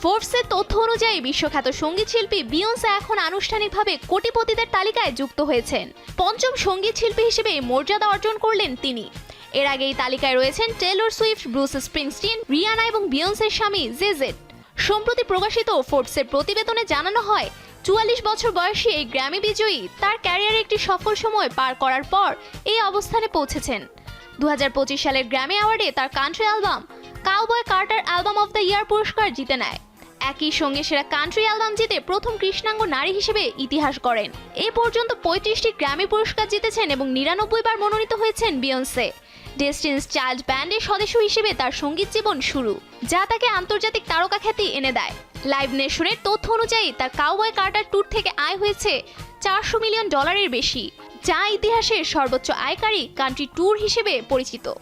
ফোর্বসের তথ্য অনুযায়ী বিশ্বখ্যাত সঙ্গীত শিল্পী বিয়ন্সে এখন আনুষ্ঠানিকভাবে কোটিপতিদের তালিকায় যুক্ত হয়েছেন। পঞ্চম সঙ্গীত শিল্পী হিসেবে মর্যাদা অর্জন করলেন তিনি। এর আগে এই তালিকায় রয়েছেন টেলর সুইফট, ব্রুস স্প্রিংস্টিন, রিয়ানা এবং বিয়ন্সের স্বামী জে-জেড। সম্প্রতি প্রকাশিত ফোর্বসের প্রতিবেদনে জানানো হয় 44 বছর বয়সী এই গ্র্যামি বিজয়ী তার ক্যারিয়ারে একটি সফল সময় পার করার পর এই অবস্থানে পৌঁছেছেন। 2025 সালের গ্র্যামি অ্যাওয়ার্ডে তার country album cowboy Carter album of the year পুরস্কার জিতে নেয়। একই সঙ্গে সেরা কান্ট্রি অ্যালবাম জিতে প্রথম কৃষ্ণাঙ্গ নারী হিসেবে ইতিহাস গড়েন। এ পর্যন্ত 35টি গ্র্যামি পুরস্কার জিতেছেন এবং 99 বার মনোনীত হয়েছেন বিয়ন্সে। ডেস্টিনিস চাইল্ড ব্যান্ডের সদস্য হিসেবে তার সঙ্গীত জীবন শুরু, যা তাকে আন্তর্জাতিক তারকা খ্যাতি এনে দেয়। লাইভ নেশনের তথ্য অনুযায়ী তার কাউবয় কার্টার ট্যুর থেকে আয় হয়েছে $400 মিলিয়ন বেশি, যা ইতিহাসের সর্বোচ্চ আয়কারী কান্ট্রি ট্যুর হিসেবে পরিচিত।